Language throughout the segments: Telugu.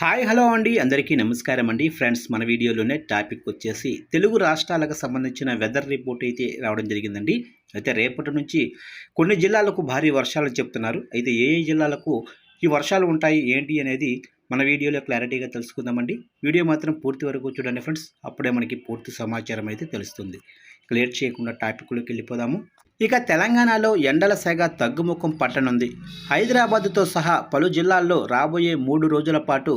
హాయ్ హలో అండి అందరికీ నమస్కారం అండి ఫ్రెండ్స్. మన వీడియోలోనే టాపిక్ వచ్చేసి తెలుగు రాష్ట్రాలకు సంబంధించిన వెదర్ రిపోర్ట్ అయితే రావడం జరిగిందండి. అయితే రేపటి నుంచి కొన్ని జిల్లాలకు భారీ వర్షాలు చెప్తున్నారు. అయితే ఏ ఏ జిల్లాలకు ఈ వర్షాలు ఉంటాయి ఏంటి అనేది మన వీడియోలో క్లారిటీగా తెలుసుకుందామండి. వీడియో మాత్రం పూర్తి వరకు చూడండి ఫ్రెండ్స్, అప్పుడే మనకి పూర్తి సమాచారం అయితే తెలుస్తుంది. క్లియర్ చేయకుండా టాపిక్లోకి వెళ్ళిపోదాము. ఇక తెలంగాణలో ఎండల సెగ తగ్గుముఖం పట్టనుంది. హైదరాబాద్తో సహా పలు జిల్లాల్లో రాబోయే 3 రోజుల పాటు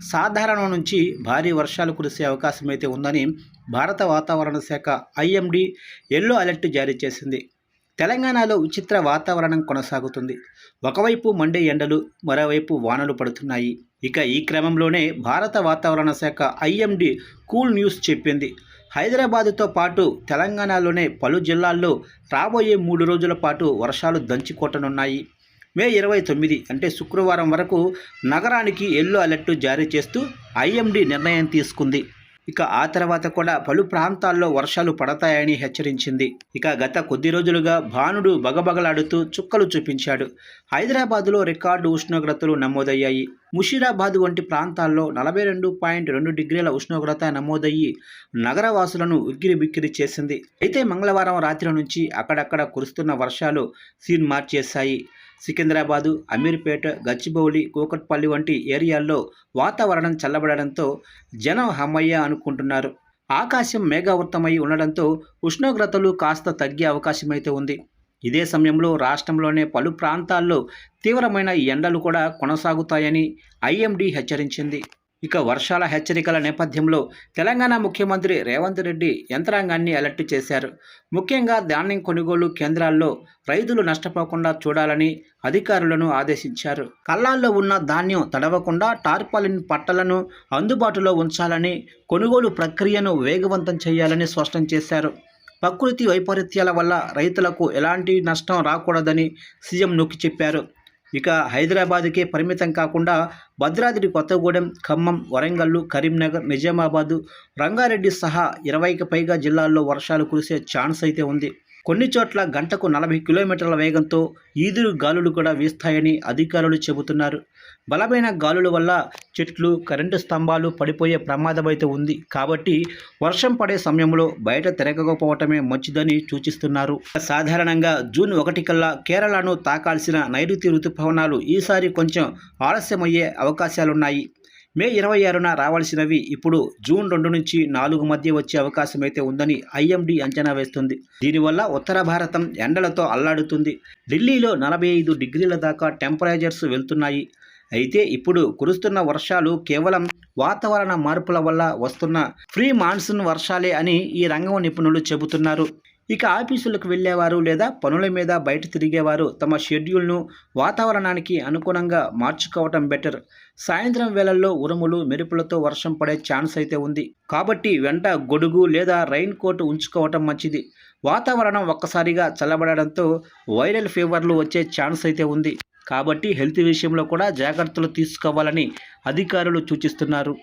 సాధారణం నుంచి భారీ వర్షాలు కురిసే అవకాశం అయితే ఉందని భారత వాతావరణ శాఖ ఐఎండీ ఎల్లో అలర్ట్ జారీ చేసింది. తెలంగాణలో విచిత్ర వాతావరణం కొనసాగుతుంది. ఒకవైపు మండే ఎండలు, మరోవైపు వానలు పడుతున్నాయి. ఇక ఈ క్రమంలోనే భారత వాతావరణ శాఖ ఐఎండీ కూల్ న్యూస్ చెప్పింది. హైదరాబాదుతో పాటు తెలంగాణలోనే పలు జిల్లాల్లో రాబోయే 3 రోజుల పాటు వర్షాలు దంచికొట్టనున్నాయి. మే 29 అంటే శుక్రవారం వరకు నగరానికి ఎల్లో అలర్ట్ జారీ చేస్తూ ఐఎండీ నిర్ణయం తీసుకుంది. ఇక ఆ తర్వాత కూడా పలు ప్రాంతాల్లో వర్షాలు పడతాయని హెచ్చరించింది. ఇక గత కొద్ది రోజులుగా భానుడు బగబగలాడుతూ చుక్కలు చూపించాడు. హైదరాబాదులో రికార్డు ఉష్ణోగ్రతలు నమోదయ్యాయి. ముషీరాబాద్ వంటి ప్రాంతాల్లో 42.2 డిగ్రీల ఉష్ణోగ్రత నమోదయ్యి నగరవాసులను ఉక్కిరిబిక్కిరి చేసింది. అయితే మంగళవారం రాత్రి నుంచి అక్కడక్కడ కురుస్తున్న వర్షాలు సీన్ మార్చేశాయి. సికింద్రాబాదు, అమీర్పేట, గచ్చిబౌలి, కూకట్పల్లి వంటి ఏరియాల్లో వాతావరణం చల్లబడడంతో జనం హమ్మయ్య అనుకుంటున్నారు. ఆకాశం మేఘావృతమై ఉండడంతో ఉష్ణోగ్రతలు కాస్త తగ్గే అవకాశమైతే ఉంది. ఇదే సమయంలో రాష్ట్రంలోనే పలు ప్రాంతాల్లో తీవ్రమైన ఎండలు కూడా కొనసాగుతాయని ఐఎండీ హెచ్చరించింది. ఇక వర్షాల హెచ్చరికల నేపథ్యంలో తెలంగాణ ముఖ్యమంత్రి రేవంత్ రెడ్డి యంత్రాంగాన్ని అలర్ట్ చేశారు. ముఖ్యంగా ధాన్యం కొనుగోలు కేంద్రాల్లో రైతులు నష్టపోకుండా చూడాలని అధికారులను ఆదేశించారు. కళ్ళాల్లో ఉన్న ధాన్యం తడవకుండా టార్పాలిన్ పట్టలను అందుబాటులో ఉంచాలని, కొనుగోలు ప్రక్రియను వేగవంతం చేయాలని స్పష్టం చేశారు. ప్రకృతి వైపరీత్యాల వల్ల రైతులకు ఎలాంటి నష్టం రాకూడదని సీఎం నొక్కి చెప్పారు. ఇక హైదరాబాద్కే పరిమితం కాకుండా భద్రాద్రి కొత్తగూడెం, ఖమ్మం, వరంగల్, కరీంనగర్, నిజామాబాద్, రంగారెడ్డి సహా 20కి పైగా జిల్లాల్లో వర్షాలు కురిసే ఛాన్స్ అయితే ఉంది. కొన్ని చోట్ల గంటకు 40 కిలోమీటర్ల వేగంతో ఈదురు గాలులు కూడా వీస్తాయని అధికారులు చెబుతున్నారు. బలమైన గాలుల వల్ల చెట్లు, కరెంటు స్తంభాలు పడిపోయే ప్రమాదం అయితే ఉంది. కాబట్టి వర్షం పడే సమయంలో బయట తిరగకపోవటమే మంచిదని సూచిస్తున్నారు. సాధారణంగా జూన్ 1 కల్లా కేరళను తాకాల్సిన నైరుతి రుతుపవనాలు ఈసారి కొంచెం ఆలస్యమయ్యే అవకాశాలున్నాయి. మే 26న రావాల్సినవి ఇప్పుడు జూన్ 2 నుంచి 4 మధ్య వచ్చే అవకాశం అయితే ఉందని ఐఎండీ అంచనా వేస్తుంది. దీనివల్ల ఉత్తర భారతం ఎండలతో అల్లాడుతుంది. ఢిల్లీలో 45 డిగ్రీల దాకా టెంపరేచర్స్ వెళ్తున్నాయి. అయితే ఇప్పుడు కురుస్తున్న వర్షాలు కేవలం వాతావరణ మార్పుల వల్ల వస్తున్న ప్రీ మాన్సూన్ వర్షాలే అని ఈ రంగం నిపుణులు చెబుతున్నారు. ఇక ఆఫీసులకు వెళ్ళేవారు లేదా పనుల మీద బయట తిరిగేవారు తమ షెడ్యూల్ను వాతావరణానికి అనుగుణంగా మార్చుకోవటం బెటర్. సాయంత్రం వేళల్లో ఉరుములు, మెరుపులతో వర్షం పడే ఛాన్స్ అయితే ఉంది. కాబట్టి వెంట గొడుగు లేదా రైన్ కోట్ ఉంచుకోవటం మంచిది. వాతావరణం ఒక్కసారిగా చల్లబడడంతో వైరల్ ఫీవర్లు వచ్చే ఛాన్స్ అయితే ఉంది. కాబట్టి హెల్త్ విషయంలో కూడా జాగ్రత్తలు తీసుకోవాలని అధికారులు సూచిస్తున్నారు.